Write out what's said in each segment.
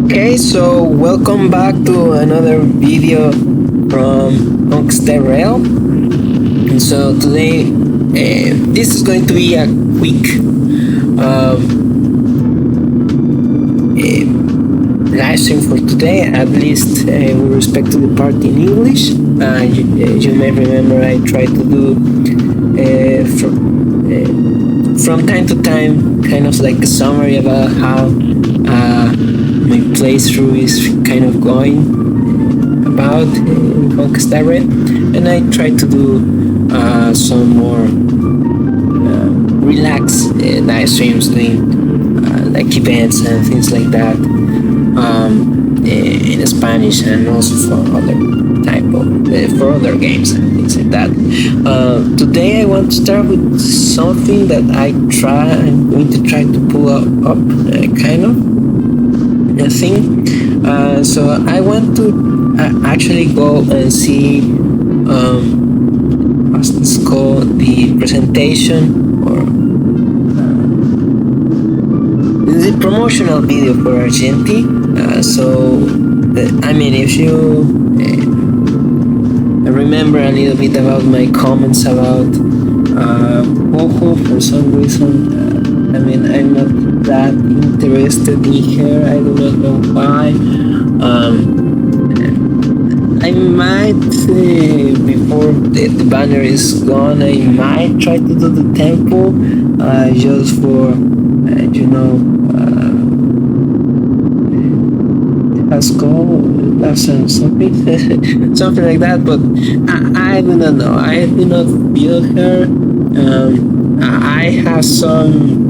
Okay, so welcome back to another video from Honkai Star Rail. And so today, this is going to be a quick live stream for today, at least with respect to the part in English. You may remember I tried to do from time to time kind of like a summary about how my playthrough is kind of going about Honkai Star Rail, and I try to do some more relaxed live streams, doing like events and things like that in Spanish, and also for other type of for other games and things like that. Today I want to start with something that I'm going to try to pull up kind of a thing. So I want to actually go and see what's this called, the presentation or the promotional video for Argenti. I mean, if you remember a little bit about my comments about Poco, for some reason, I mean, I'm not that interested in her. I do not know why. I might, before the banner is gone, I might try to do the tempo just for, something like that, but I do not know. I do not feel her. I have some.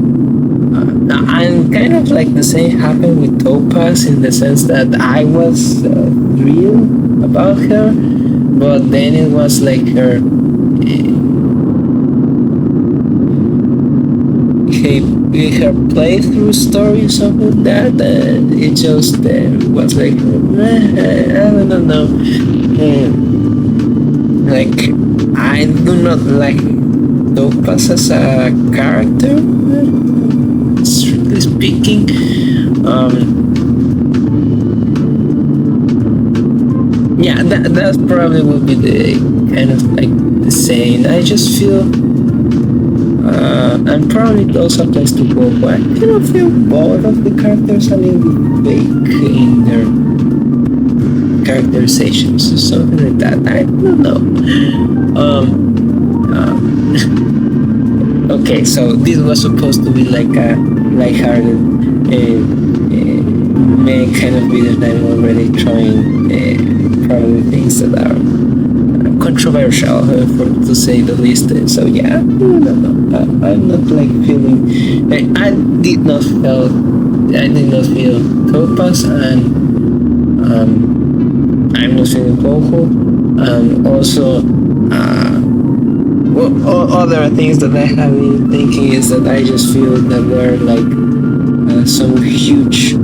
I'm kind of like the same happened with Topaz, in the sense that I was thrilled about her, but then it was like her playthrough story or something like that, and it just was like, I don't know. Like, I do not like Topaz as a character, strictly speaking. Yeah, that probably would be the kind of like the same. I just feel and probably it also applies to both, but I kind of feel both of the characters a little bit fake in their characterizations or something like that. I don't know. Okay, so this was supposed to be like a lighthearted main kind of video that I'm already trying probably things that are controversial, to say the least. So yeah, I don't know. I'm not like feeling. I did not feel Topaz, and I'm not feeling Poco, and also other things that I have been thinking is that I just feel that there are like some huge.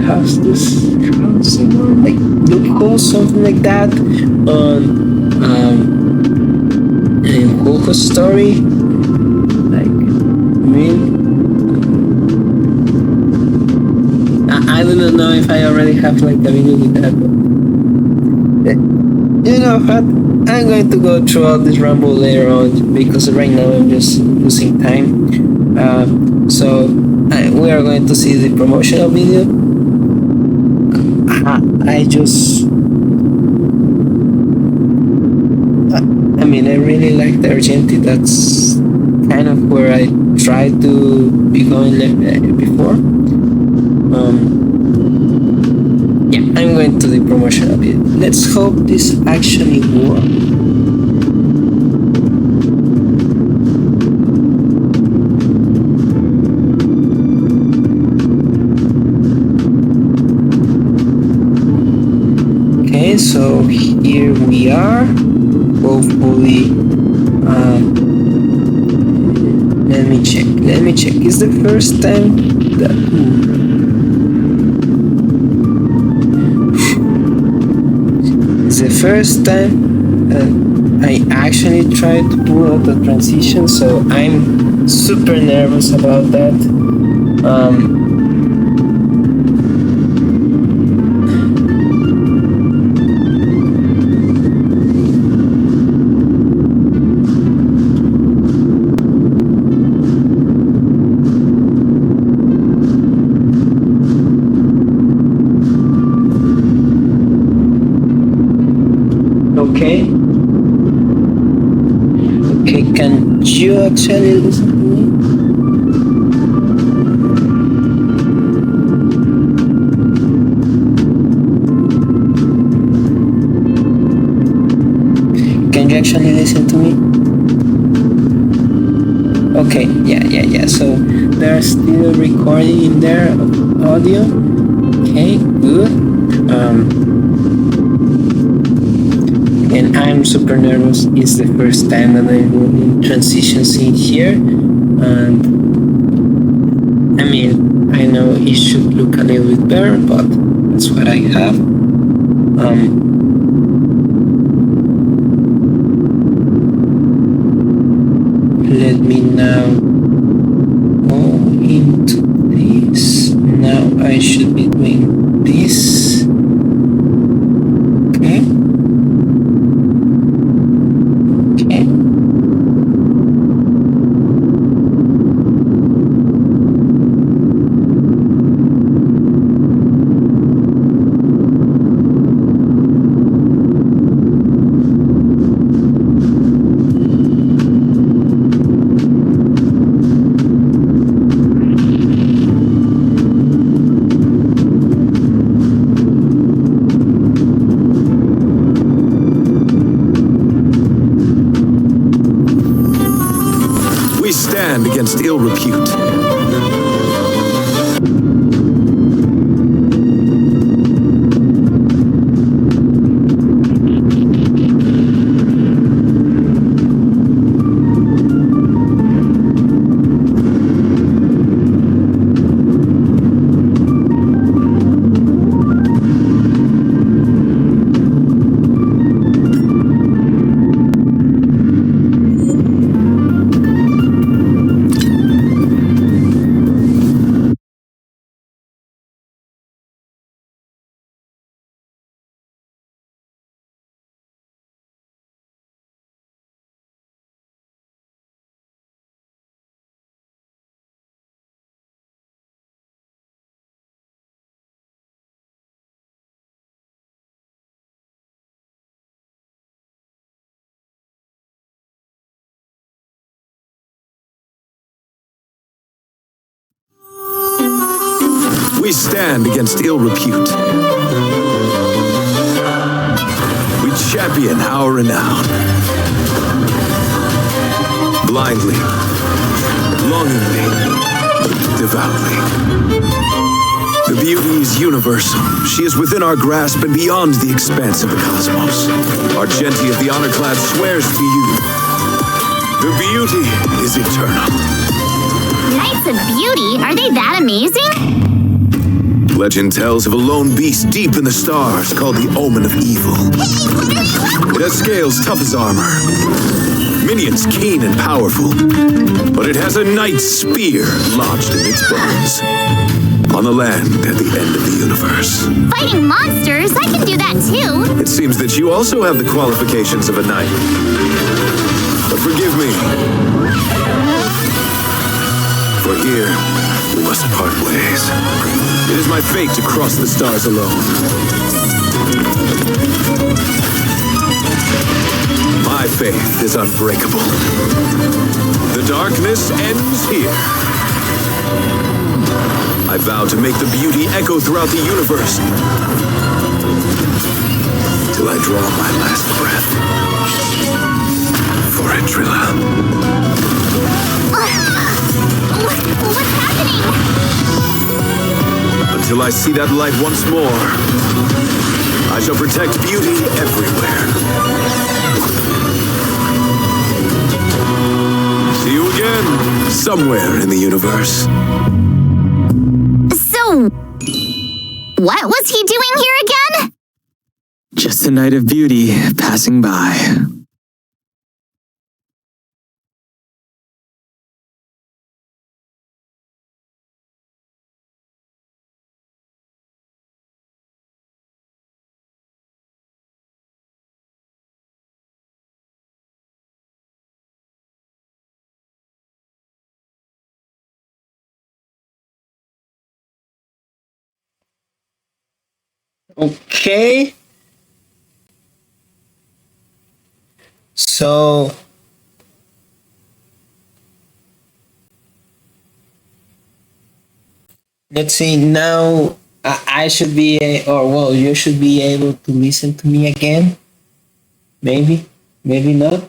How's this? Like loopholes, something like that, on Coco's story. Like, I do not know if I already have like a video with that, but you know what? I'm going to go through all this ramble later on, because right now I'm just losing time. So we are going to see the promotional video. I really like the Argenti. That's kind of where I tried to be going before. Yeah, I'm going to the promotional bit. Let's hope this actually works. So here we are. Hopefully, let me check. It's the first time that I actually tried to pull out the transition, so I'm super nervous about that. Okay. Okay, can you actually listen to me? Can you actually listen to me? Okay, yeah. So there's still recording in there of audio. Okay, good. And I'm super nervous. It's the first time that I'm doing transition scene here, and I mean, I know it should look a little bit better, but that's what I have. Let me now go into this. Now I should be doing this. Okay. Against ill repute. We stand against ill repute. We champion our renown. Blindly, longingly, devoutly. The beauty is universal. She is within our grasp and beyond the expanse of the cosmos. Argenti of the Honor-clad swears to you. The beauty is eternal. Knights of Beauty? Are they that amazing? Legend tells of a lone beast deep in the stars called the Omen of Evil. It has scales tough as armor, minions keen and powerful, but it has a knight's spear lodged in its bones. On the land at the end of the universe. Fighting monsters? I can do that too. It seems that you also have the qualifications of a knight. But forgive me. For here, we must part ways. It is my fate to cross the stars alone. My faith is unbreakable. The darkness ends here. I vow to make the beauty echo throughout the universe till I draw my last breath. For Trilla. What's happening? Until I see that light once more, I shall protect beauty everywhere. See you again, somewhere in the universe. So, what was he doing here again? Just a night of beauty passing by. Okay. So let's see now. I should be, or well, you should be able to listen to me again. Maybe, maybe not.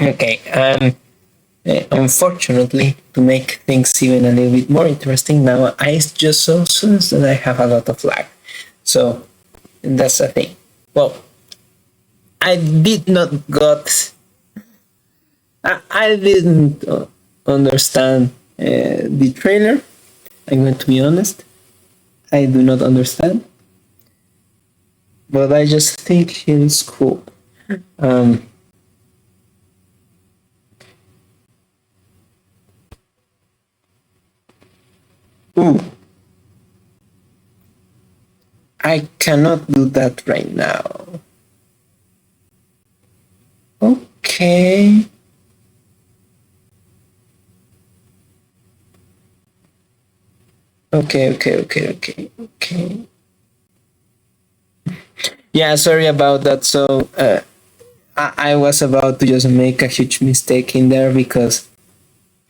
Okay. Unfortunately, to make things even a little bit more interesting, now I just saw soon that I have a lot of lag. So that's the thing. Well, I did not got. I didn't understand the trailer. I'm going to be honest. I do not understand, but I just think it is cool. Um, ooh, I cannot do that right now. Okay. Okay. Yeah, sorry about that. So I was about to just make a huge mistake in there because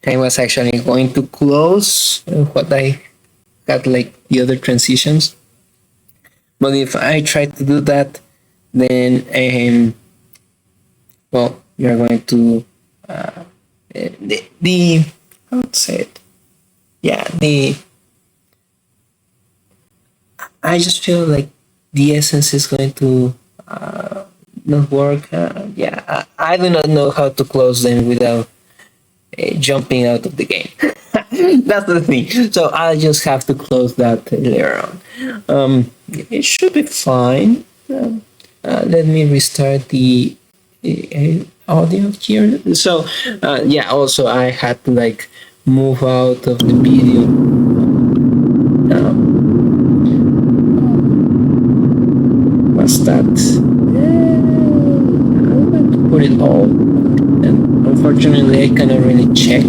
I was actually going to close what I had like the other transitions. But if I try to do that, then well, you're going to the how to say it? Yeah, the I just feel like the essence is going to not work. Yeah, I do not know how to close them without jumping out of the game. That's the thing. So I just have to close that later on. It should be fine. Let me restart the audio here. So yeah, also I had to like move out of the video. What's that? I'm going to put it all, and unfortunately I cannot really check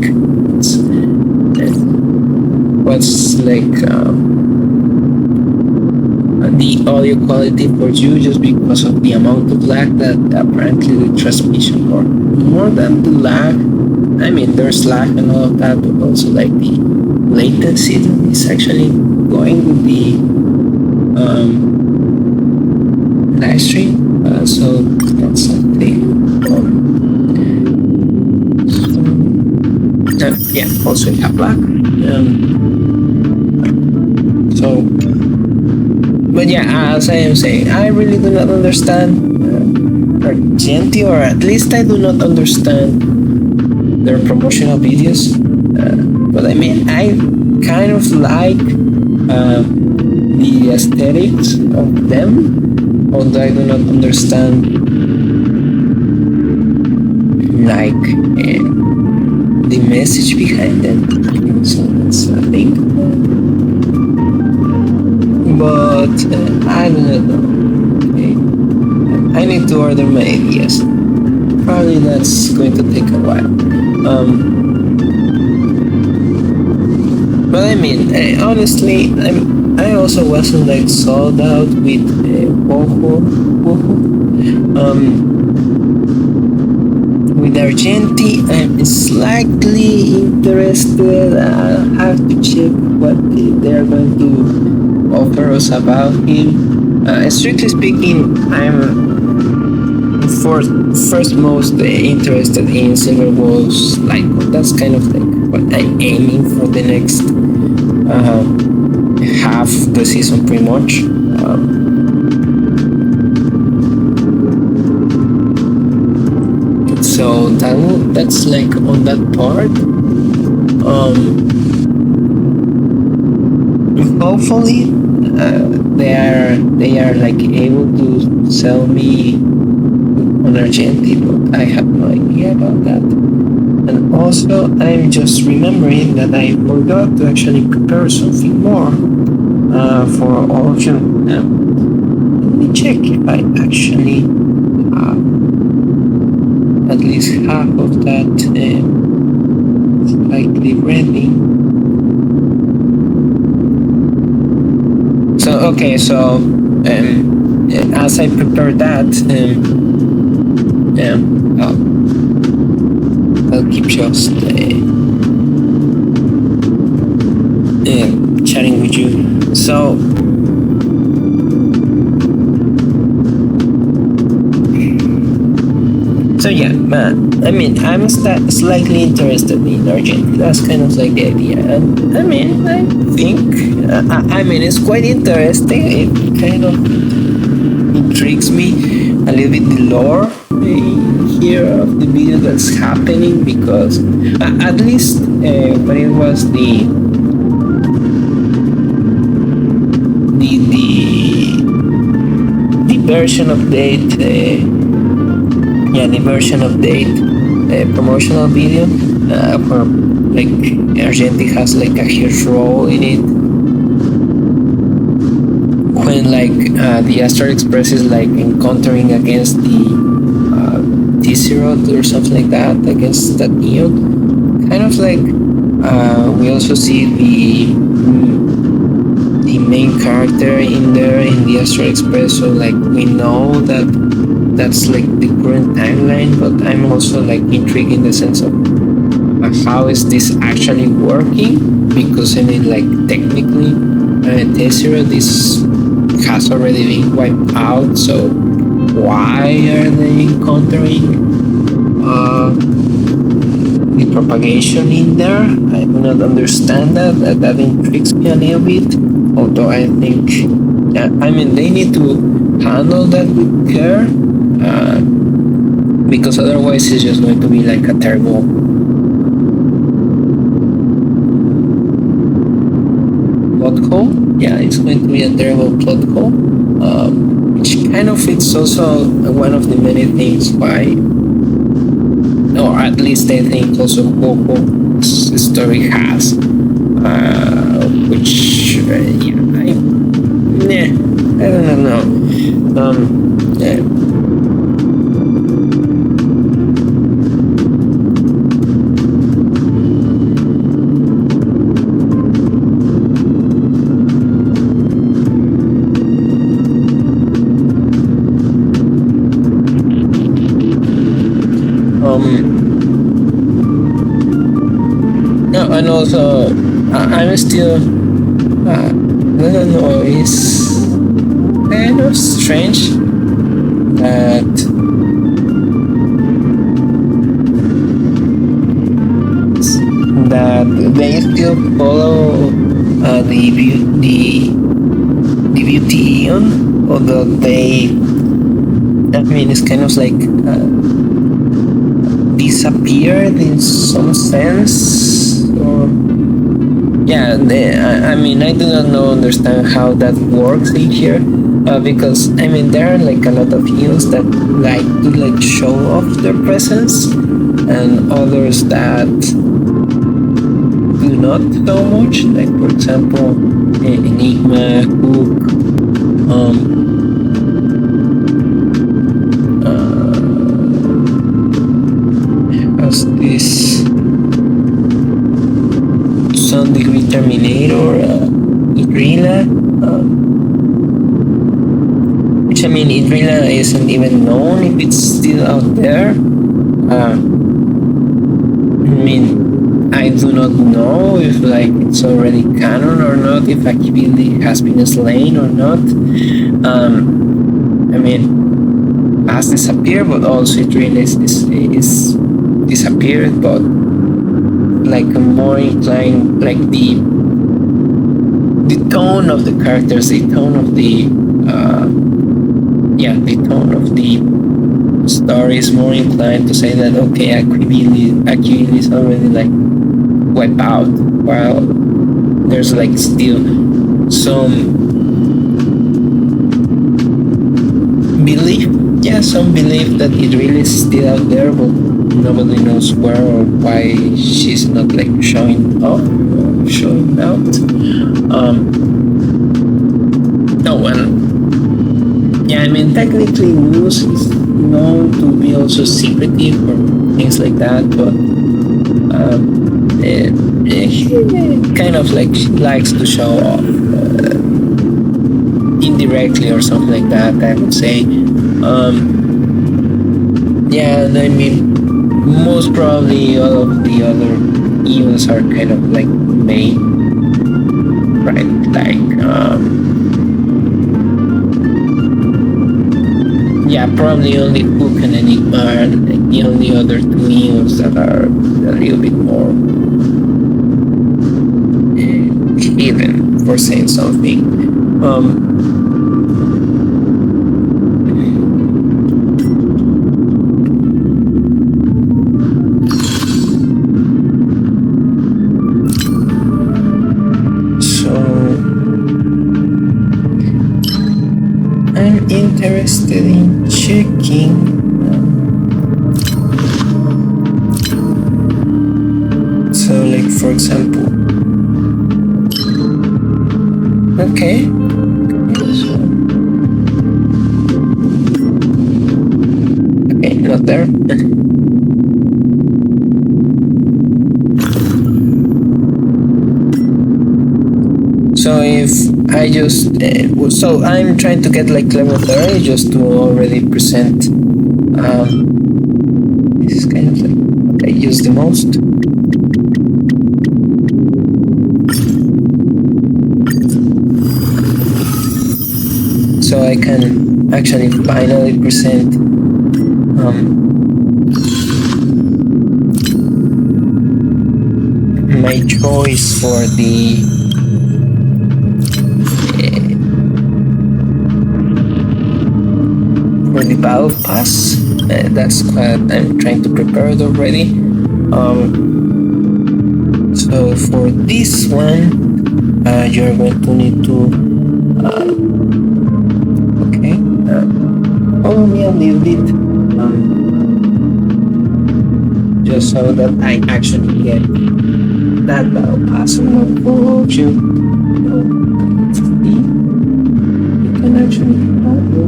what's like the audio quality for you, just because of the amount of lag that apparently the transmission, or more than the lag, I mean there's lag and all of that, but also like the latency that is actually going with the live stream. So that's something. Yeah, also we have lag. So, but yeah, as I am saying, I really do not understand Argenti, or at least I do not understand their promotional videos. But I mean, I kind of like the aesthetics of them, although I do not understand like the message behind them. So that's a thing. But I do not know. Okay. I need to order my ideas. Probably that's going to take a while. But I mean, honestly, I also wasn't like sold out with Woho. With Argenti, I'm slightly interested. I have to check what they're going to offer us about him. Strictly speaking, I'm first most interested in Silver Wolves. Like that's kind of like what I'm aiming for the next half the season, pretty much. So that's like on that part. Hopefully, they are like able to sell me on Argenti, but I have no idea about that. And also, I'm just remembering that I forgot to actually prepare something more for all of you. Let me check if I actually at least half of that slightly ready. So okay, so as I prepare that, I'll keep just chatting with you. So yeah, I mean, I'm slightly interested in Argentina. That's kind of like the idea, and I mean, I think, I mean, it's quite interesting. It kind of intrigues me a little bit, the lore here of the video that's happening, because at least when it was the version update. The version update promotional video where like Argentina has like a huge role in it, when like the Astral Express is like encountering against the T-Zero or something like that, against that Neon. Kind of like we also see the main character in there in the Astral Express, so like we know that that's like the current timeline, but I'm also like intrigued in the sense of how is this actually working, because I mean, like, technically T-Zero, this has already been wiped out, so why are they encountering the propagation in there? I do not understand that intrigues me a little bit, although I think I mean, they need to handle that with care, because otherwise it's just going to be like a terrible plot hole. Yeah, it's going to be a terrible plot hole, which kind of fits also one of the many things why, or at least I think also Goku's story has, which I don't know. No, and also I'm still I don't know, it's kind of strange that they still follow the beauty Eon, although they, I mean, it's kind of like disappeared in some sense, or yeah, I mean, I do not understand how that works in here, because I mean, there are like a lot of heroes that like to like show off their presence, and others that do not so much, like for example Enigma, Hook, has this some degree Terminator, Idrila, which I mean, Idrila isn't even known if it's still out there. I mean, I do not know if like it's already canon or not, if Akibili has been slain or not. I mean, has disappeared, but also Idrila is disappeared, but like a more inclined, like the tone of the characters, the tone of the the tone of the story is more inclined to say that okay, Akibili is already like wiped out, while there's like still some belief that it really is still out there, but nobody knows where or why she's not like showing out. No, and yeah, I mean, technically news is known to be also secretive or things like that, but he kind of like likes to show off indirectly or something like that, I would say. Yeah, and I mean, most probably all of the other evils are kind of like made, right? Like, yeah, probably only Hook and Enigma are like the only other two evils that are a little bit more hidden, for saying something. I'm interested in checking so like for example, okay, so, okay, not there. So if I just, so I'm trying to get like level 30 just to already present, this is kind of like what I use the most. So I can actually finally present, my choice for the battle pass. That's what I'm trying to prepare it already. So for this one, you're going to need to okay, follow me a little bit, just so that I actually get that battle pass. I'm not follow you. You can actually follow.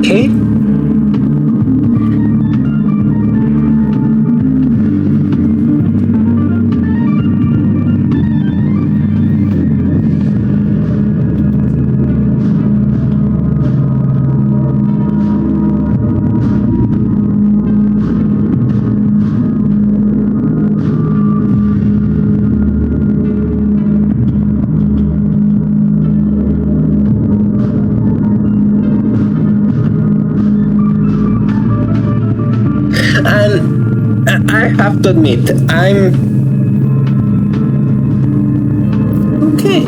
Okay. And I have to admit, I'm okay.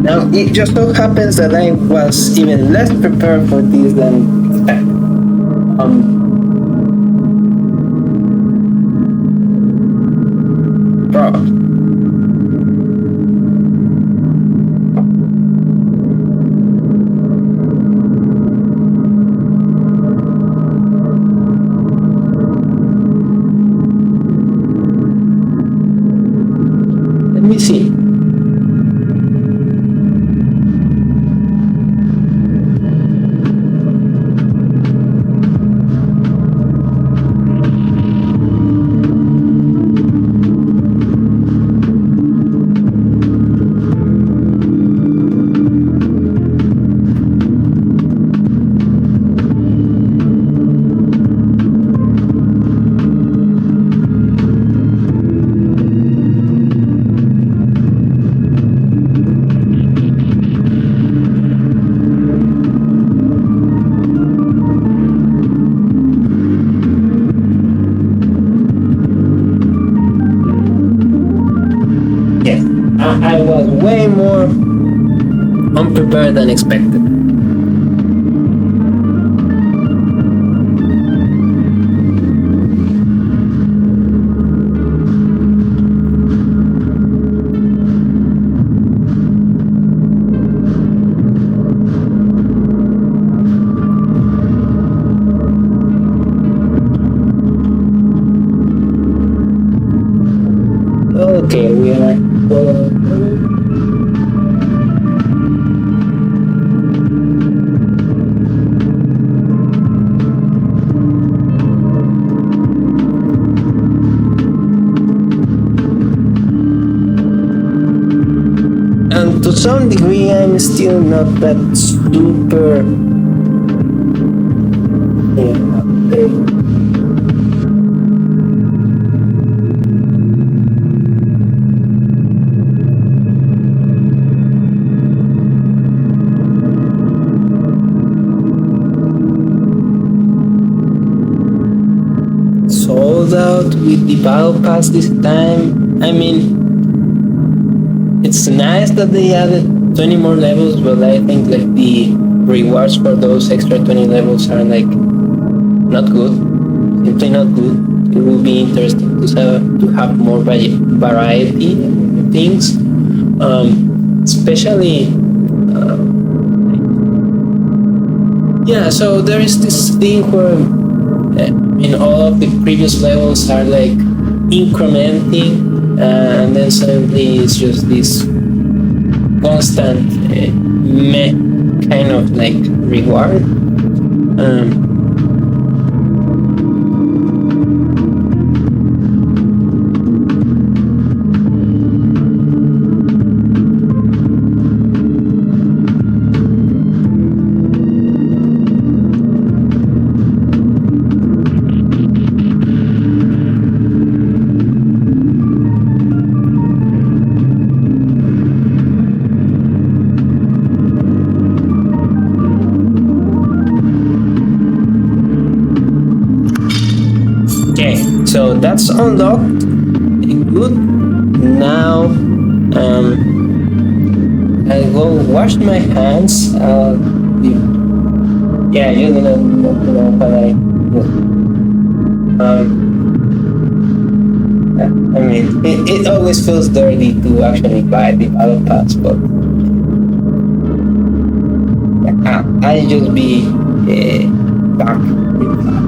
Now, it just so happens that I was even less prepared for this than expected. Bro. Let me see. I was way more unprepared than expected. some degree, I'm still not that super. Sold out with the battle pass this time. I mean, it's nice that they added 20 more levels, but I think like the rewards for those extra 20 levels are like not good, simply not good. It will be interesting to have more variety of things, especially yeah. So there is this thing where all of the previous levels are like incrementing, and then suddenly it's just this constant meh kind of like reward. So that's unlocked. Good. Now I'll go wash my hands. Yeah, you're gonna but I mean, it always feels dirty to actually buy the battle pass, but I'll just be back with that.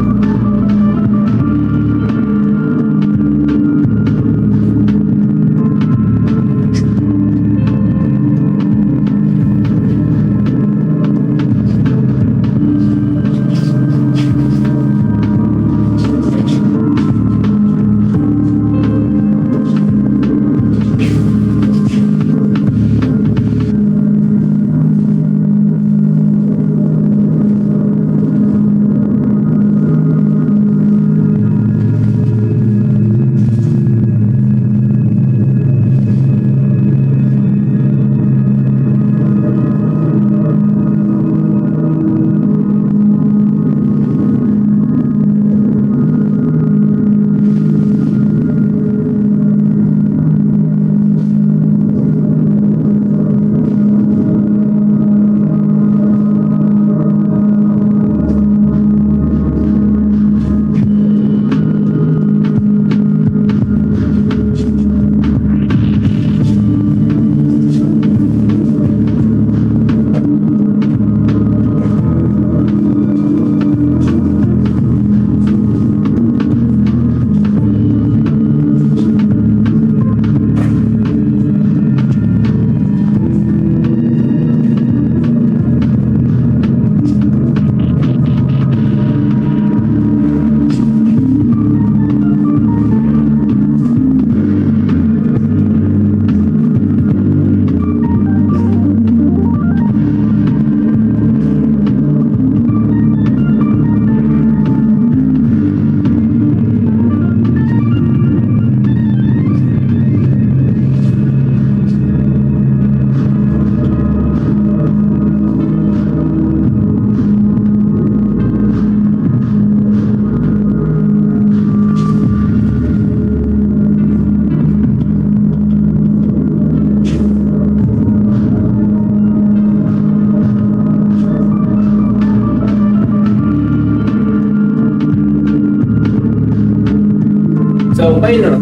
So why not?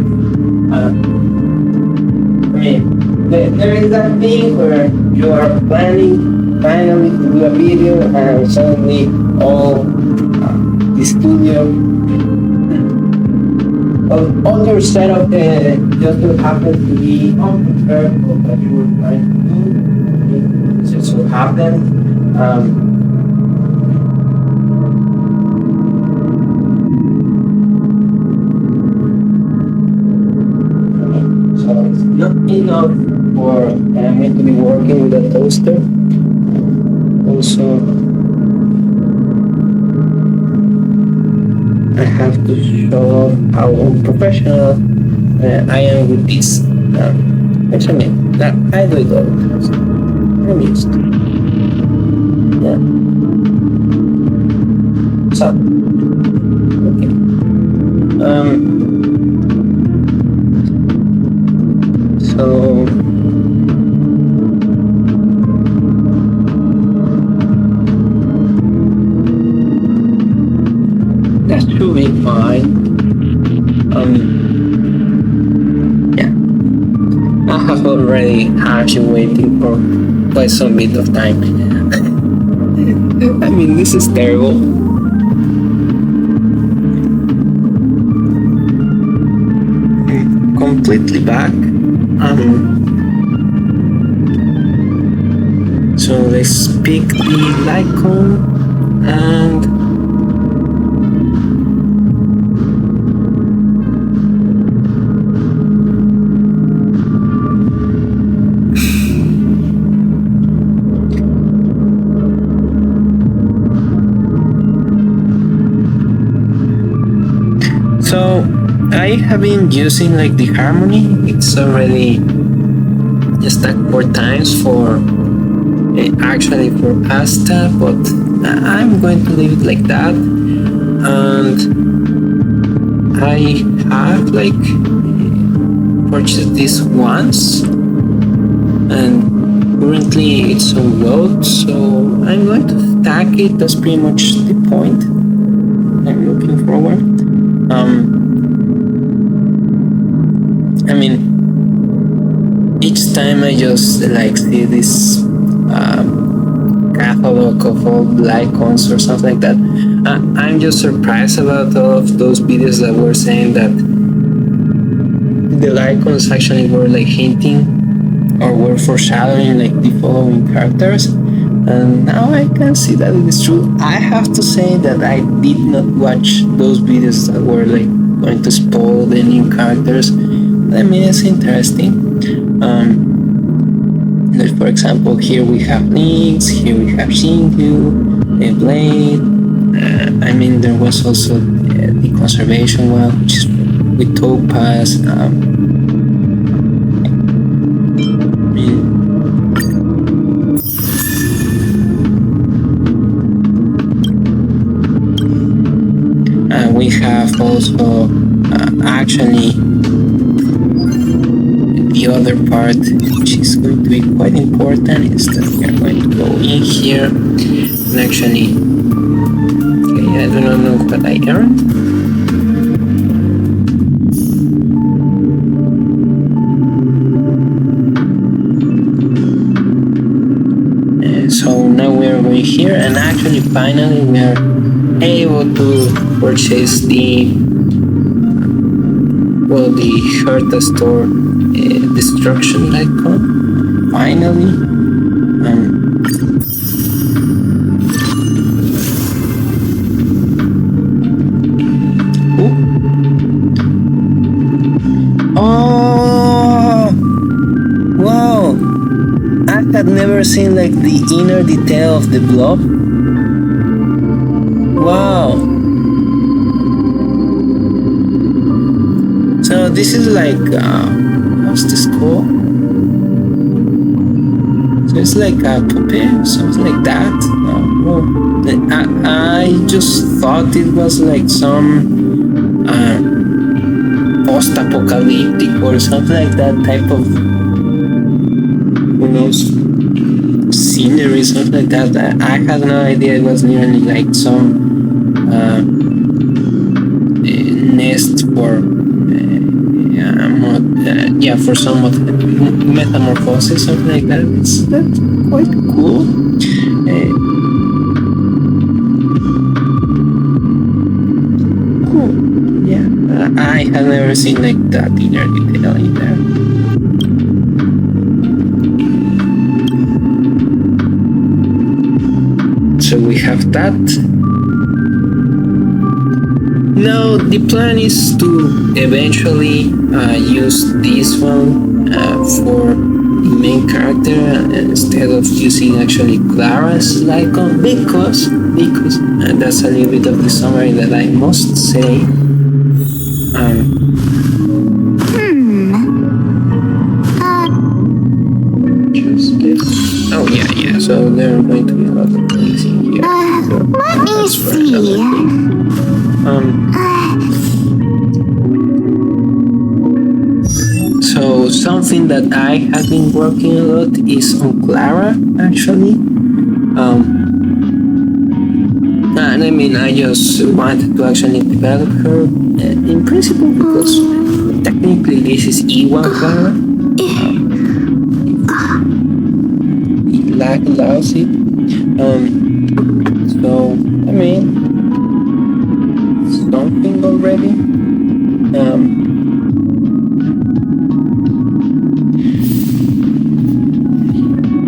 There is that thing where you are planning finally to do a video and suddenly all the studio, all your setup just so happens to be unprepared for what you were trying to do. It just so happened. Not enough for I'm going to be working with a toaster. Also, I have to show off how unprofessional I am with this. Which I mean, I do it all the time. I'm used to it. Yeah. So, okay. So that should be fine. Yeah, I have already actually waiting for quite some bit of time. I mean, this is terrible. Completely back. So let's pick the icon and so I have been using like the harmony. It's already stacked 4 times for actually for Asta, but I'm going to leave it like that. And I have like purchased this once, and currently it's on load, so I'm going to stack it. That's pretty much the point I'm looking forward. I mean, each time I just like see this catalog of all the icons or something like that, I'm just surprised about all of those videos that were saying that the icons actually were like hinting or were foreshadowing like the following characters, and now I can see that it is true. I have to say that I did not watch those videos that were like going to spoil the new characters. I mean, it's interesting. Like for example, here we have Lynx, here we have Shinku, a Blade. I mean, there was also the conservation one, which is with Topaz. We have also actually the other part, which is going to be quite important, is that we are going to go in here and actually, okay, I do not know what I earned. So now we are going here, and actually finally we are able to purchase the Herta store destruction icon. Finally. Oh! Wow! I had never seen like the inner detail of the blob. Wow! So this is like, what's this called? So it's like a puppet, something like that. I just thought it was like some post-apocalyptic or something like that type of, who knows, scenery, something like that. I had no idea it was nearly like some nest for for some metamorphosis, something like that. That's quite cool. Cool. Yeah, I have never seen like that inner detail in there. So we have that. Now the plan is to eventually use this one for the main character instead of using actually Clara's icon because and that's a little bit of the summary that I must say. Oh yeah. So there are going to be a lot of things in here. So Let me see. So something that I have been working a lot is on Clara actually. And I mean I just wanted to actually develop her in principle because technically this is E1 Clara. It allows it. So I mean something already.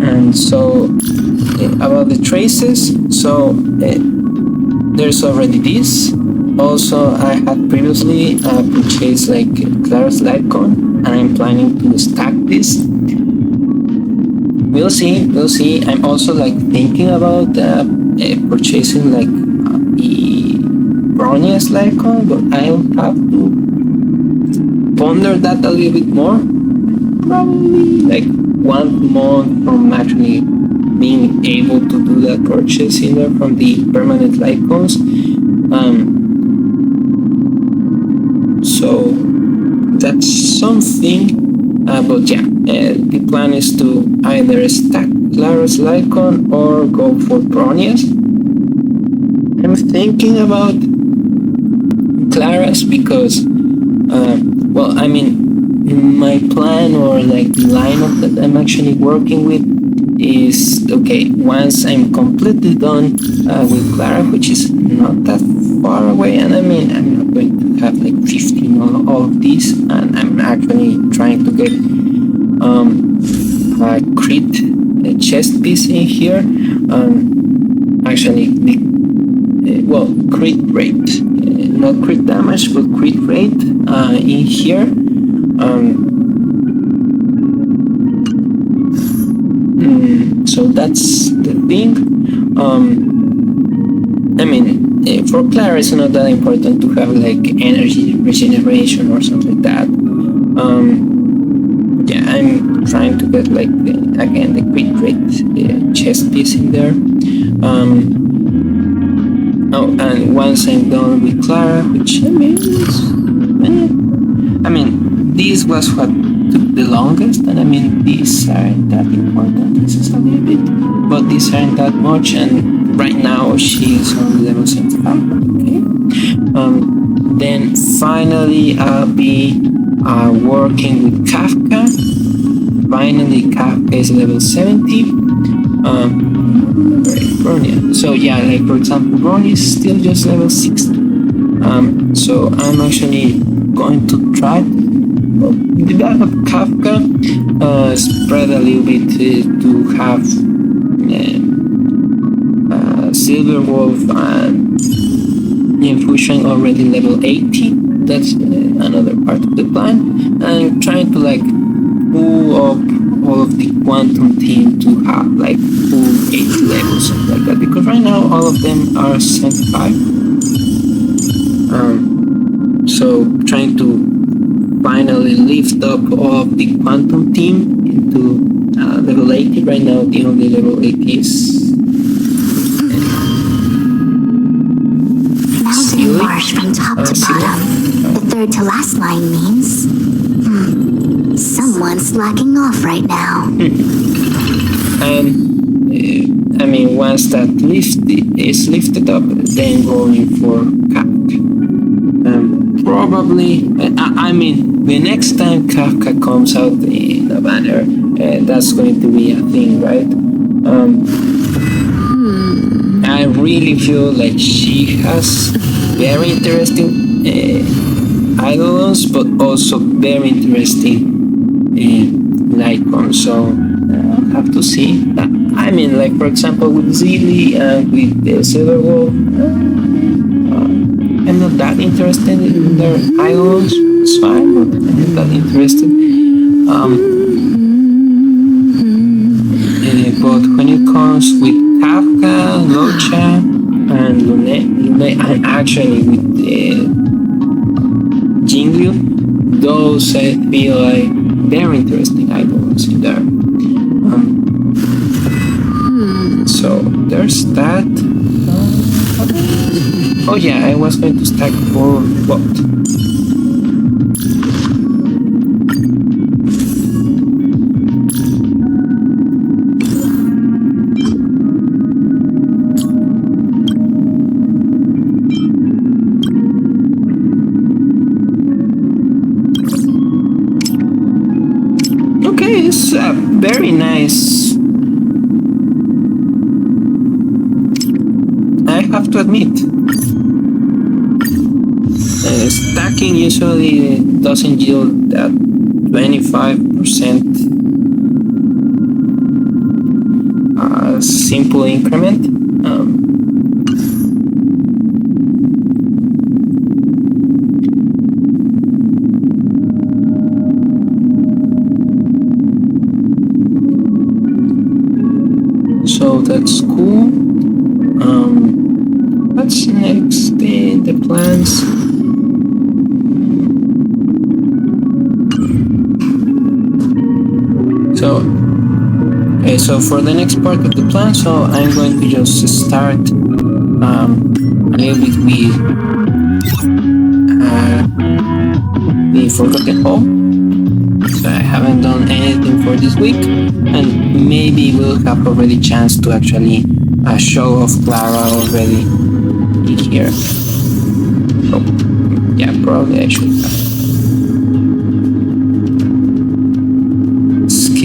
And so about the traces, so there's already this. Also, I had previously purchased like Clara's Lightcon, and I'm planning to stack this. We'll see. I'm also like thinking about purchasing like the Bronia's Lightcon, but I'll have to ponder that a little bit more. Probably like 1 month from actually being able to do that purchase either from the permanent Lightcons. So that's something. But yeah, the plan is to either stack Clara's Lightcon or go for Bronia's. I'm thinking about Clara's because, well, I mean, my plan or like the lineup that I'm actually working with is okay. Once I'm completely done with Clara, which is not that far away, and I mean I'm not going to have like 15 or all of these, and I'm actually trying to get a crit chest piece in here. Actually, well, crit rate, not crit damage, but crit rate in here. So that's the thing. I mean, for Clara, it's not that important to have like energy regeneration or something like that. Yeah, I'm trying to get like again the quick rate chest piece in there. Oh, and once I'm done with Clara, which I mean, this was what took the longest, and I mean these aren't that important. This is a little bit, but these aren't that much. And right now she is on level 75. Okay. Then finally I'll be working with Kafka. Finally, Kafka is level 70. Bronia. So yeah, like for example, Bronia is still just level 60. So I'm actually going to try develop Kafka, spread a little bit to have Silver Wolf and Infusion already level 80. That's another part of the plan. I'm trying to like pull up all of the Quantum team to have like full 80 levels, something like that, because right now all of them are 75. So trying to finally lift up all of the Quantum team into level 80. Right now the only level 80 is mountain bars from top to bottom. The third to last line means someone's slacking off right now. And I mean, once that is lifted up, then going for Kafka. Probably, I mean, the next time Kafka comes out in a banner, that's going to be a thing, right? I really feel like she has very interesting icons, but also very interesting Lightcon. So I'll have to see. I mean, like for example, with Zeely and with the Silver Wolf, I'm not that interested in their icons. It's fine, but I'm not that interested. But when it comes with Kafka, Locha, and Lune, and actually with Jingyu, those I feel like very interesting items in there. So there's that. Oh yeah, I was going to stack for what? Okay, it's very nice. I have to admit. Stacking usually doesn't yield that 25% simple increment. So that's cool. What's next in the plans? So, okay, so for the next part of the plan, so I'm going to just start a little bit with the Forgotten Home. So I haven't done anything for this week, and maybe we'll have already chance to actually show off Clara already here. So, yeah, probably I should have.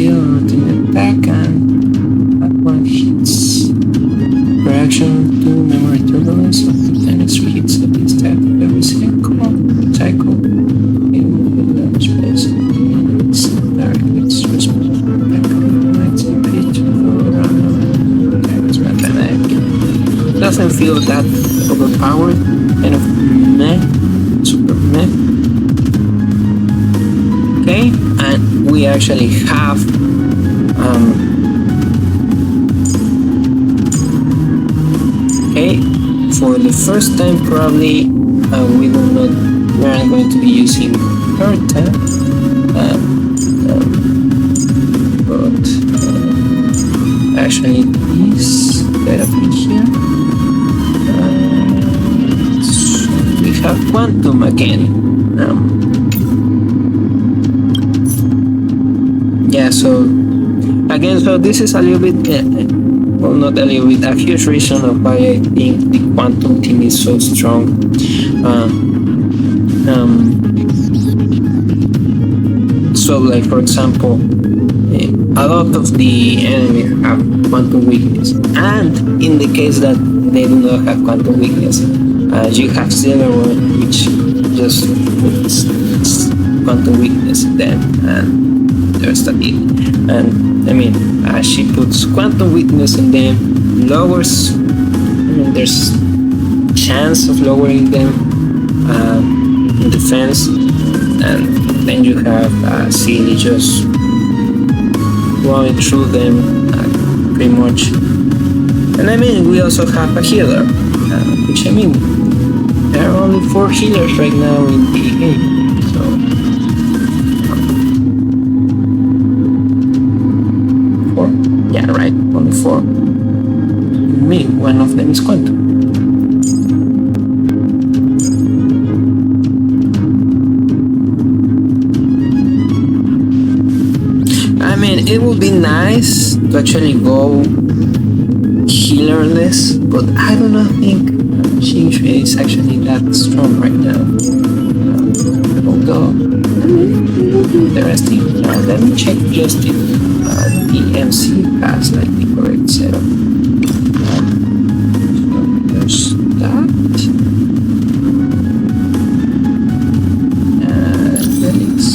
Attack and that one hits. Reaction to memory turbulence of the planet's hits at instead of every cycle. It will be damage space. It's directly responsible for pitch for doesn't feel that overpowered, kind of meh, super meh. Okay, and we actually have okay, for the first time probably we aren't going to be using Herta, but actually this therapy here. So we have Quantum again. Yeah, so again, so this is a little bit, well, not a little bit, a huge reason of why I think the Quantum team is so strong. So, like, for example, a lot of the enemies have Quantum weakness, and in the case that they do not have Quantum weakness, you have Silver One, which just puts Quantum weakness in them, and there's that it. And I mean, she puts Quantum weakness in them, lowers, there's chance of lowering them in defense, and then you have Silly just going through them pretty much. And I mean, we also have a healer, which I mean, there are only 4 healers right now in the game, so. Yeah, right, only 4. Me, one of them is Quantum. I mean, it would be nice to actually go healerless, but I do not think Shinji is actually that strong right now. Although, interesting. Let me check just if the MC has like the correct setup. So there's that. And then it's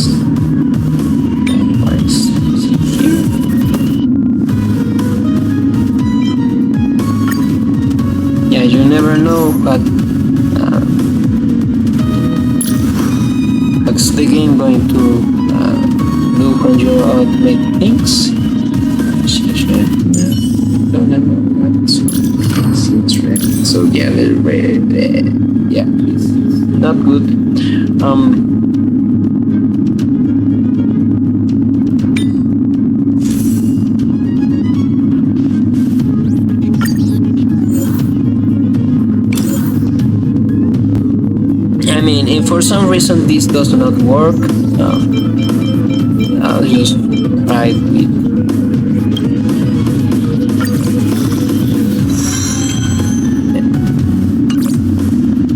here. Yeah, you never know what what's the game going to do when you automate things. So yeah, yeah, it's not good. I mean, if for some reason this does not work, I'll just try it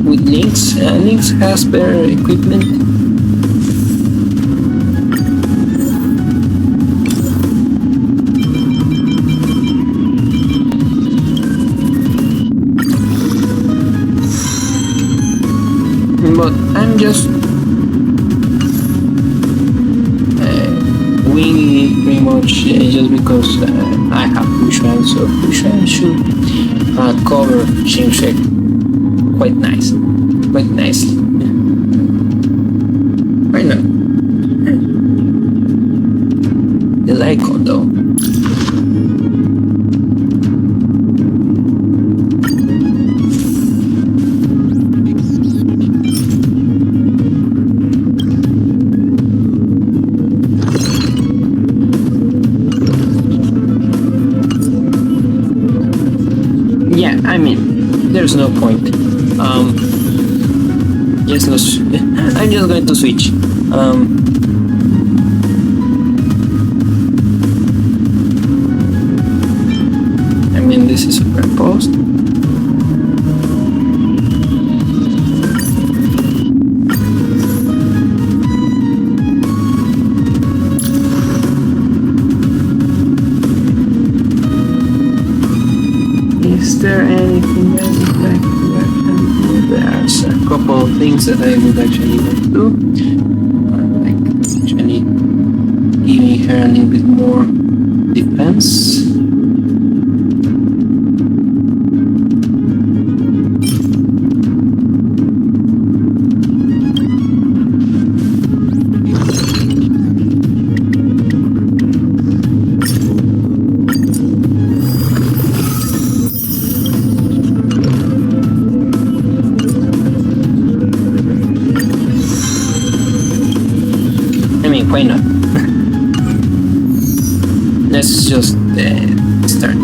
with Lynx. Lynx has better equipment. But I'm just winging it pretty much just because I have Pushan, so Pushan should cover Shimshek quite nicely. Why not? The Lycon though. Yeah, I mean, there's no point. Yes, no. I'm just going to switch. I mean, this is a grand post. Is there anything I would like to actually do? There's a couple of things that I would actually want to do. Like actually giving her a little bit more defense. Why not? Let's just start.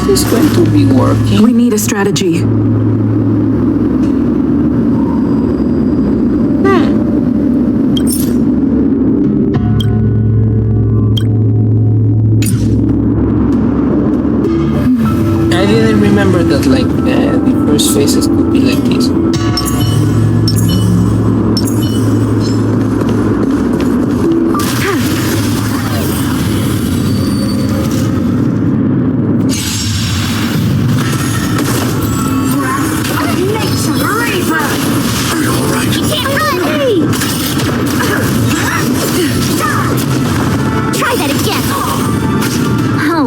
Is going to be working. We need a strategy. I didn't remember that like the first phases could be like this.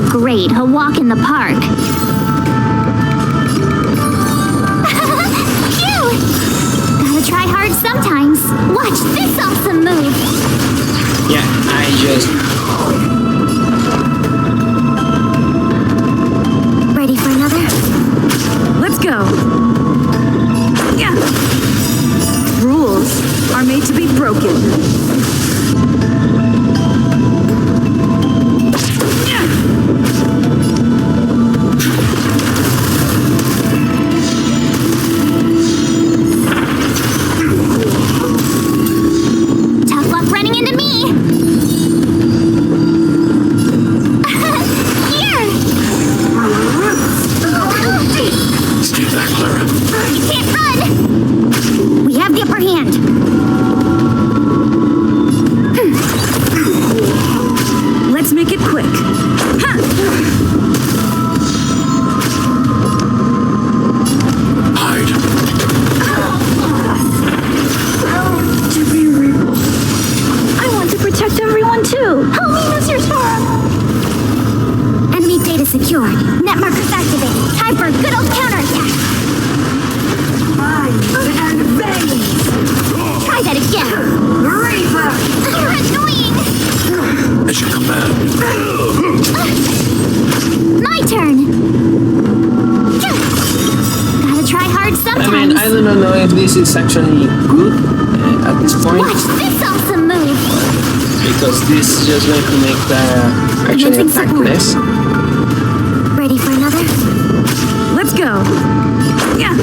Great, a walk in the park. Cute! Gotta try hard sometimes. Watch this awesome move. Yeah, I just... Ready for another? Let's go. Yeah. Rules are made to be broken. We have the upper hand. this is actually good at this point Watch this awesome move! because this is just going to make the actually Commencing attack support. less. Ready for another? Let's go. Yeah.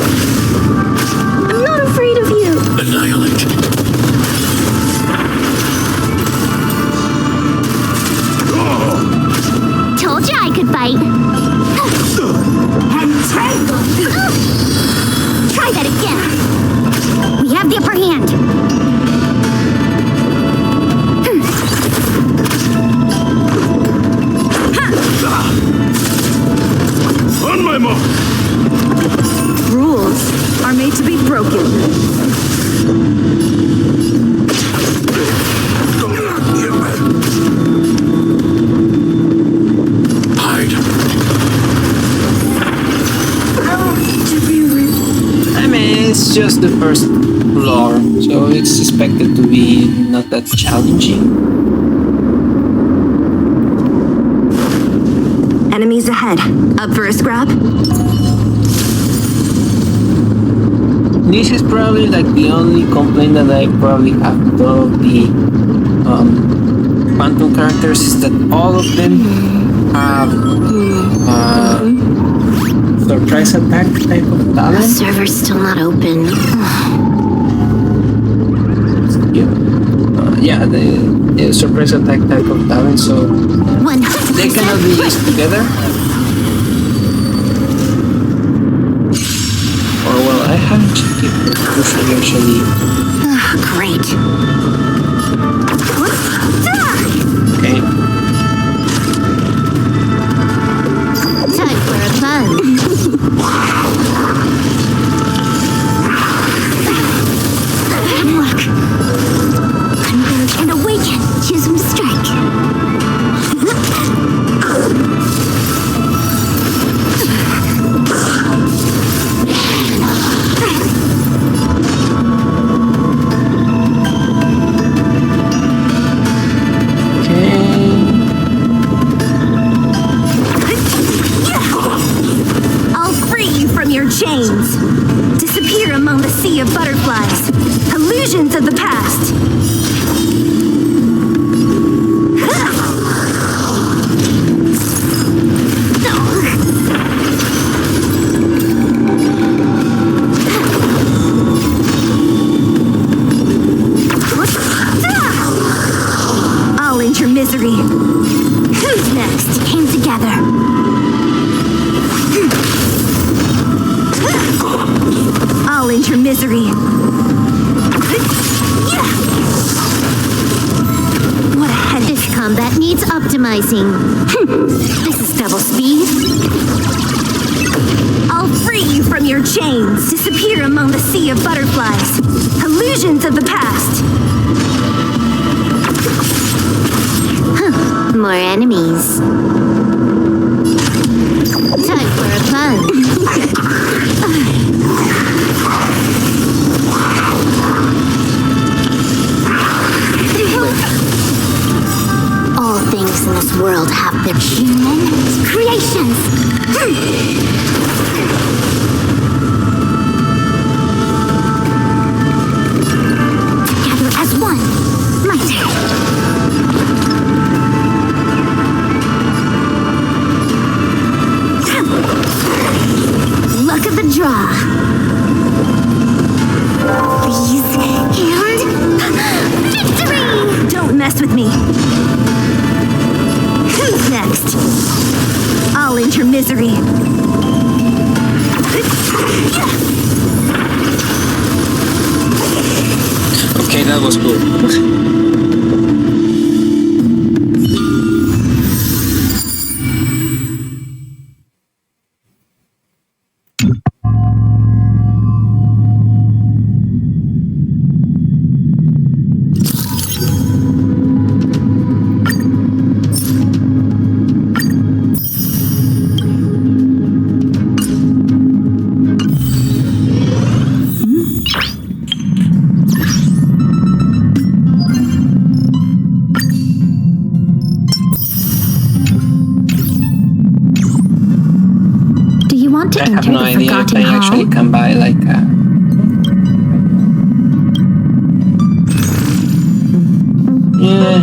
I'm not afraid of you! Annihilate. Told you I could fight! Entangle! Try that again! We have the upper hand! On my mark. Rules are made to be broken. Hide. I mean, it's just the first floor, so it's expected to be not that challenging. Enemies ahead. Up for a scrap? This is probably like the only complaint that I probably have with all of the Phantom characters is that all of them have surprise attack type of talent. Server's still not open. Yeah, the surprise attack type of talent, so 100%. they cannot be used together. Or well, I haven't checked if you should actually. Great. Okay. Time for a fun. Look. Converge and awaken. Choose from strike. I'll free you from your chains. Disappear among the sea of butterflies. Illusions of the past. I'll end your misery. Who's next? Came together. I'll end your misery. What a headache. This combat needs optimizing. This is double speed. I'll free you from your chains. Disappear among the sea of butterflies. Illusions of the past. More enemies. Time for a fun. All things in this world have their human creations. Together as one. My luck of the draw. Freeze and victory! Don't mess with me. Who's next? I'll end your misery. Okay, that was cool. Do you want to I have enter no the idea if Forgotten I Hall? actually can buy like Yeah.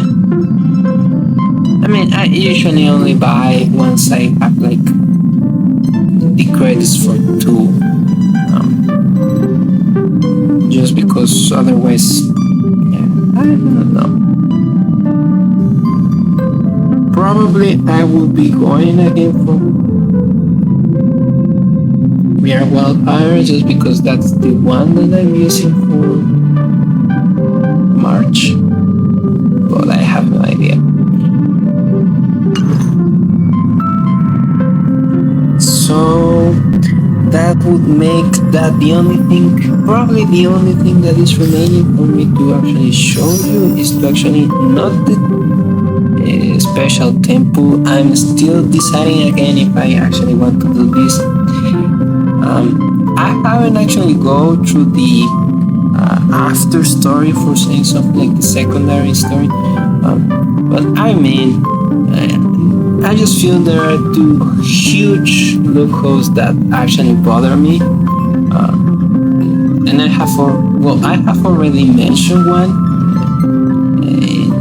I mean, I usually only buy once I have like the credits for two. Just because otherwise, yeah, I don't know. Probably I will be going again for We Are Wildfire just because that's the one that I'm using for March. But I have no idea. So that would make that the only thing, probably the only thing that is remaining for me to actually show you is to actually not the special temple. I'm still deciding again if I actually want to do this. I haven't actually go through the after story for saying something like the secondary story, but I mean, I just feel there are two huge loopholes that actually bother me, and I have already mentioned one in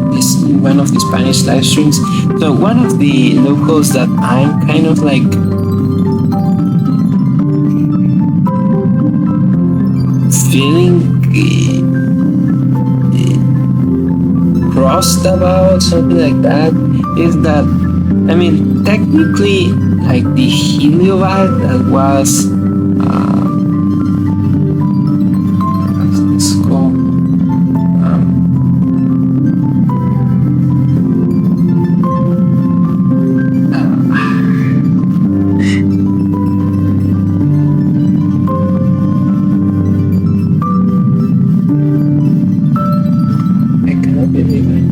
one of the Spanish live streams. So one of the loopholes that I'm kind of like feeling crossed about, something like that, is that, I mean, technically, like the Heliobite that was, what's this called? I cannot believe it.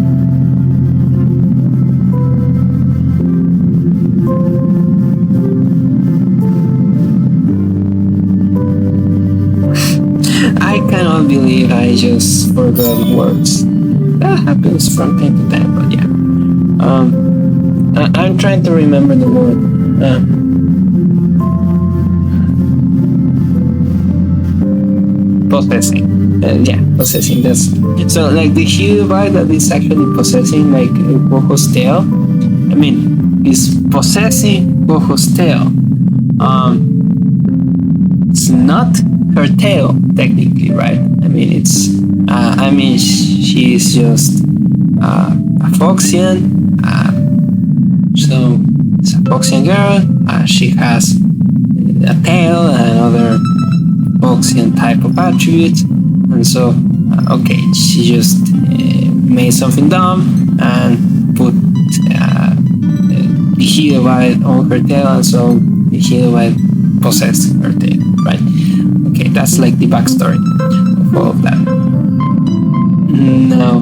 I cannot believe I just forgot words. That happens from time to time, but yeah. I'm trying to remember the word. Possessing. Yeah, possessing. That's so like the Heliobite that is actually possessing like Bojo's tail. I mean, is possessing Bojo's tail. It's not her tail technically, right? I mean, it's she's just a Foxian. So it's a Foxian girl. She has a tail and other Foxian type of attributes, and so okay, she just made something dumb and put the Heliobite on her tail, and so the Heliobite possessed her tail, right? Okay, that's like the backstory of all of that. Now,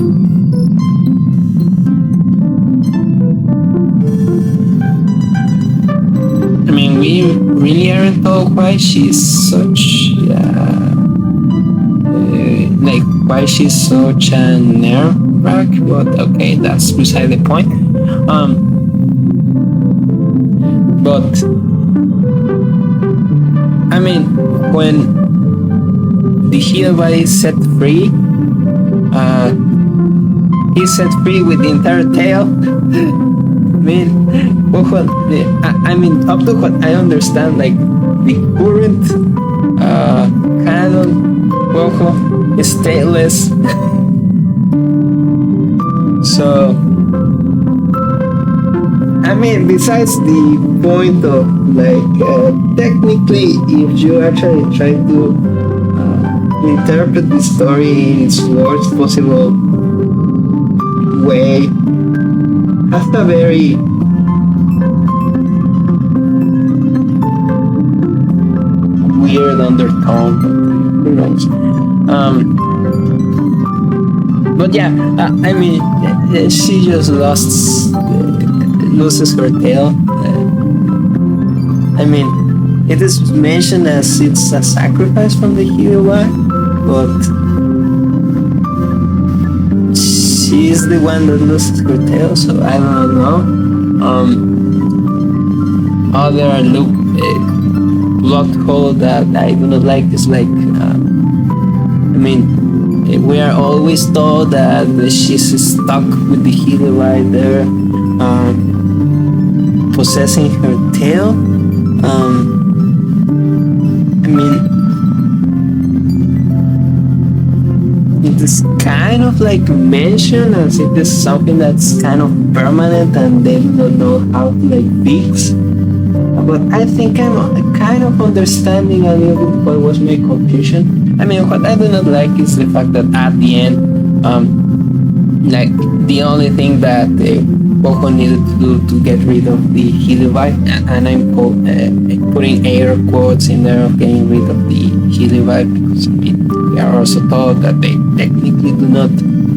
I mean, we really aren't told why she's such like why she's such a nerve wreck, but okay, that's beside the point. But I mean, when the Heliobite is set free, he's set free with the entire tail. I mean, up to what I understand, like the current canon Bojo is tailless. So, I mean, besides the point of like technically, if you actually try to interpret the story in its worst possible way, has a very weird undertone. Who knows? But yeah, I mean, she just loses her tail. I mean, it is mentioned as it's a sacrifice from the Heliobite, but she's the one that loses her tail, so I don't know. Other plot hole that I do not like is like, I mean, We are always told that she's stuck with the healer right there, possessing her tail. I mean, it is kind of like mentioned as it is something that's kind of permanent and they don't know how to like fix. But I think I'm kind of understanding a little bit what was my confusion. I mean, what I do not like is the fact that at the end, like the only thing that Poco needed to do to get rid of the healer vibe, and I'm putting air quotes in there of getting rid of the healer vibe because we are also told that they technically do not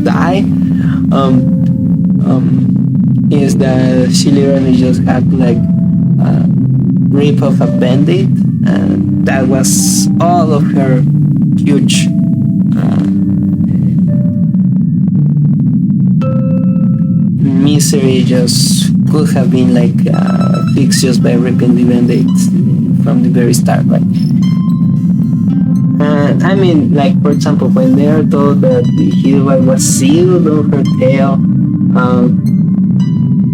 die. Is that she literally just had to like rip off a band-aid, and that was all of her huge misery just could have been like fixed just by ripping the band-aid from the very start, right? I mean, like for example, when they are told that the healer was sealed on her tail,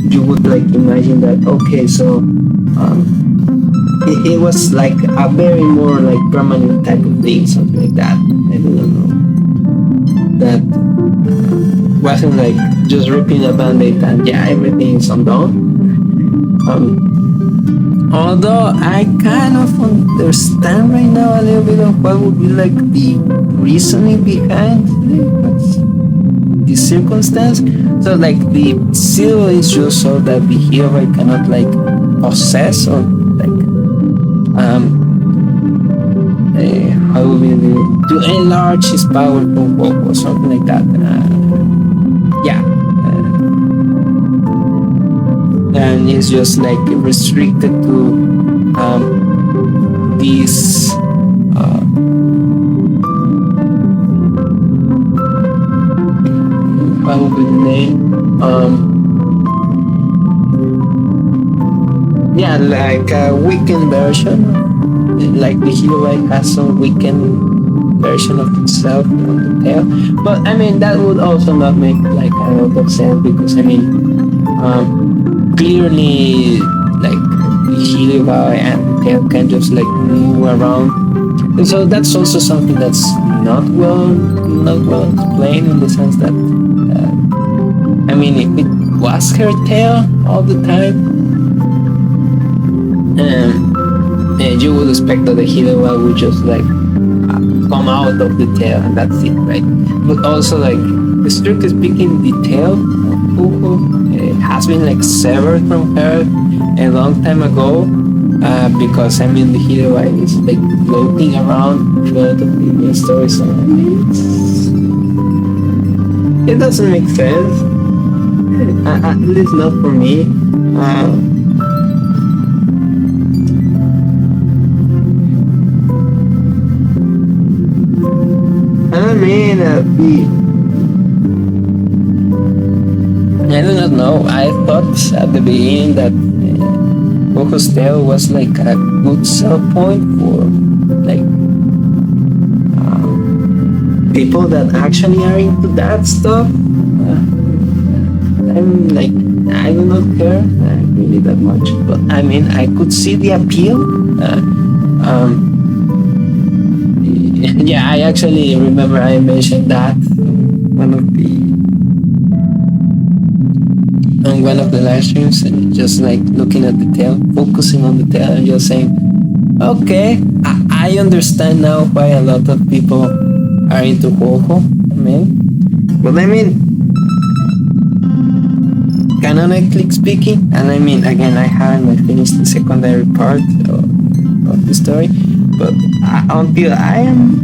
you would like imagine that, okay, so it was like a very more like permanent type of thing, something like that. I don't know. That wasn't like just ripping a band-aid and yeah, everything is undone. Although I kind of understand right now a little bit of what would be like the reasoning behind the circumstance. So like the seal is just so that the hero cannot like possess or like how would be to enlarge his powerful or something like that. Yeah. And it's just like restricted to these what would be the name? Yeah, like a weakened version. Like the hero has some weakened version of himself on the tail. But I mean, that would also not make like a lot of sense because I mean, clearly like the hero and the tail can just like move around. And so that's also something that's not well explained in the sense that I mean, if it was her tail all the time, you would expect that the hero would just like come out of the tail and that's it, right? But also like, strictly speaking, the tail of Fuku has been like severed from her a long time ago because I mean the hero is like floating around throughout the previous story, so I mean, it doesn't make sense, at least not for me. I mean, I do not know. I thought at the beginning that Coco's tail was like a good sell point for like people that actually are into that stuff. I'm like, I do not care really that much, but I mean, I could see the appeal. Yeah, I actually remember I mentioned that on one of the live streams, and just like looking at the tail, focusing on the tail, and just saying, okay, I understand now why a lot of people are into Ho-Ho. But I mean, canonically speaking, and I mean, again, I haven't like finished the secondary part of the story, but until I am,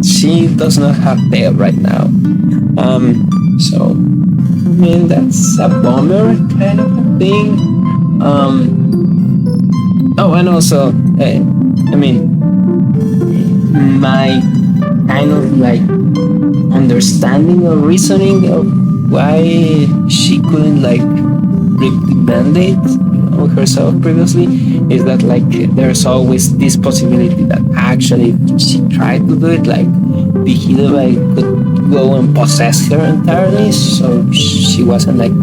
she does not have tail right now. So I mean, that's a bummer kind of a thing. Oh, and also, I mean, my kind of like understanding or reasoning of why she couldn't like rip the band-aid on herself previously is that like there's always this possibility that actually if she tried to do it, like the Hillary could go and possess her entirely, so she wasn't like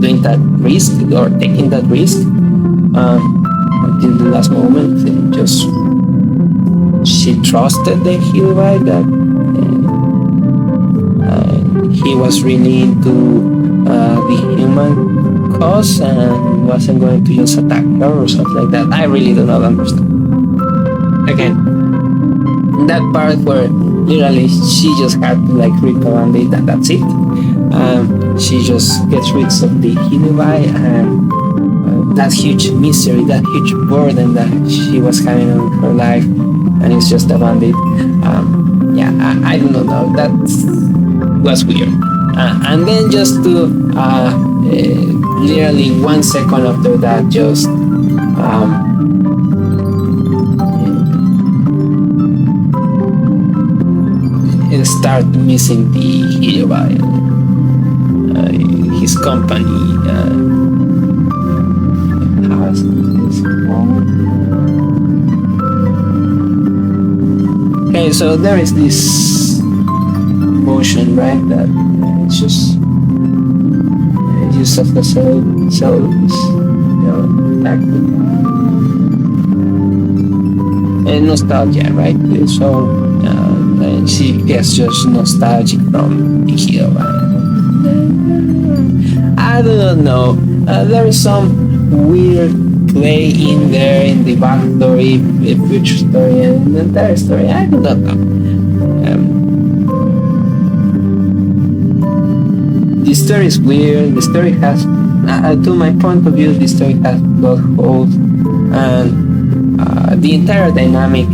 doing that risk or taking that risk until the last moment. Just she trusted the Hillary that he was really into the human cause and wasn't going to just attack her or something like that. I really do not understand. Again, that part where literally she just had to like rip a band-aid and that's it. She just gets rid of the Hillary and that huge misery, that huge burden that she was having on her life, and it's just a band-aid. I do not know. That was weird. And then just to literally 1 second after that, just start missing the hero, his company. How's this called? Okay, so there is this motion, right? That it's just use of the cells, tactic. And nostalgia, right? So she gets just nostalgic from the hero. I do not know. There is some weird play in there in the backstory, the future story, and the entire story. I do not know. The story is weird. The story has, to my point of view, the story has plot holes, and the entire dynamic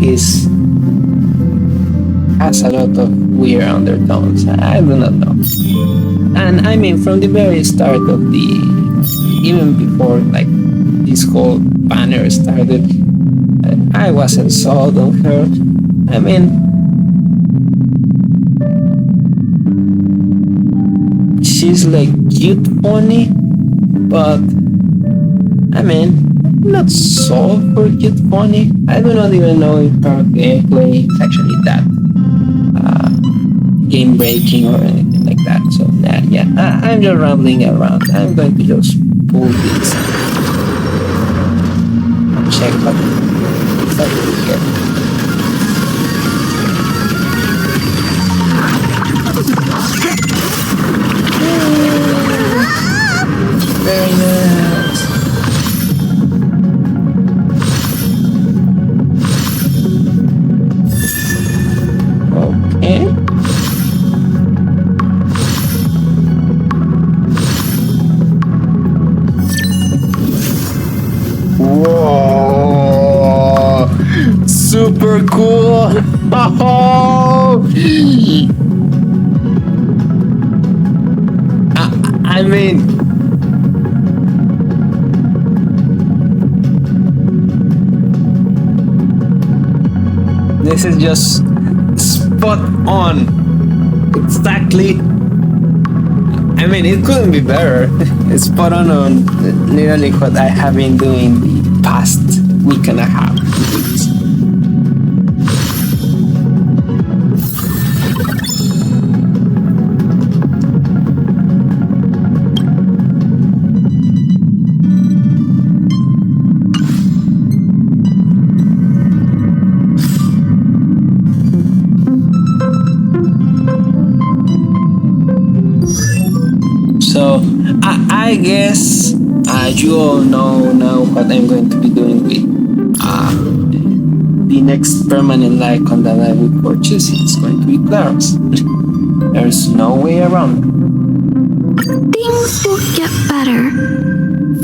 has a lot of weird undertones. I do not know. And I mean, from the very start of even before like this whole banner started, I wasn't sold on her. I mean, she's like cute funny, but I mean, I'm not sold for cute funny. I do not even know if her gameplay is actually that game breaking or anything like that. So I'm just rambling around. I'm going to just pull this and check what we get. Very nice. Okay. Whoa! Super cool! I mean, this is just spot on. Exactly. I mean, it couldn't be better. It's spot on literally what I have been doing the past week and a half. So I guess you all know now what I'm going to be doing with the next permanent icon that I will purchase. It's going to be Clara's. There's no way around. Things will get better,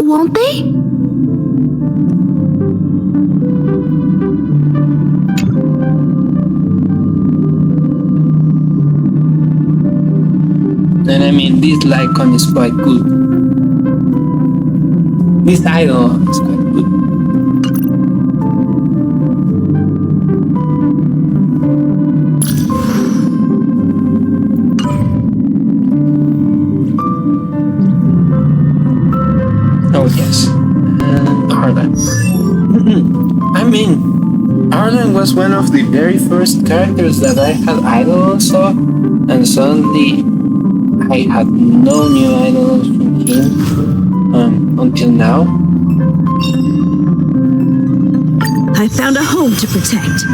won't they? And I mean, this icon is quite good. This idol is quite good. Oh yes, and Arda. I mean, Arlen was one of the very first characters that I had idols of, and suddenly I had no new idols from him until now. I found a home to protect.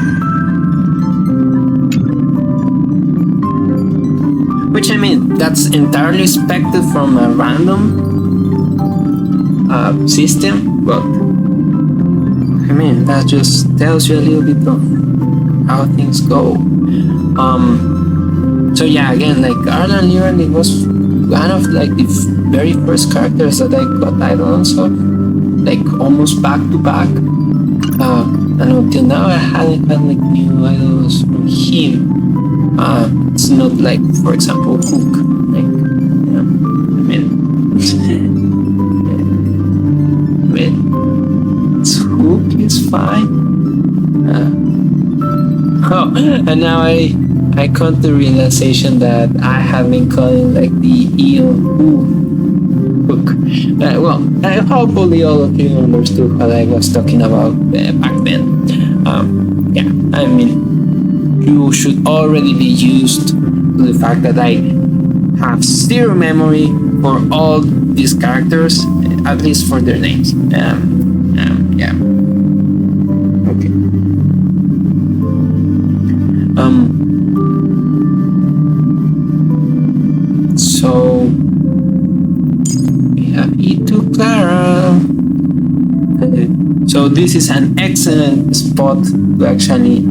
Which, I mean, that's entirely expected from a random system, but I mean, that just tells you a little bit of how things go. So yeah, again, like Arlen literally was one of like the very first characters that I got idols of, like almost back to back. And until now, I hadn't had like new idols from him. It's not like, for example, Hook. Like, I mean, Hook is fine. And now I come to the realization that I have been calling like the eel Hook. Well, hopefully all of you understood what I was talking about back then. Yeah, I mean, you should already be used to the fact that I have zero memory for all these characters, at least for their names. Yeah. Okay. So we have E2 Clara. So this is an excellent spot to actually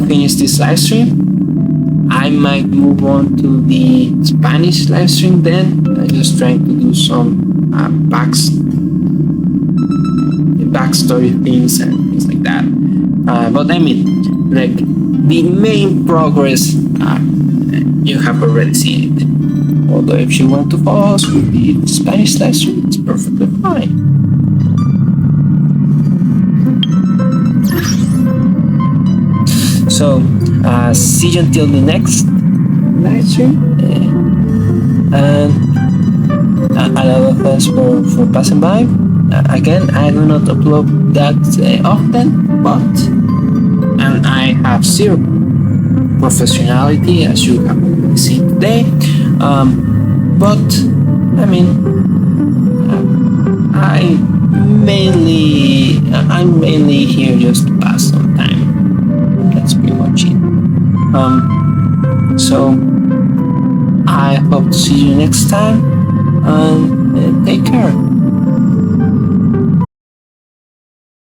finish this live stream. I might move on to the Spanish live stream then. I'm just trying to do some backstory things and things like that. But I mean, like the main progress, you have already seen it. Although if you want to follow us with the Spanish live stream, it's perfectly fine. So, see you until the next live stream. And a lot of thanks for passing by. Again, I do not upload that often, but and I have zero professionality, as you have already seen today. But I mean, I'm mainly here just to pass some time. That's pretty much it. So I hope to see you next time, and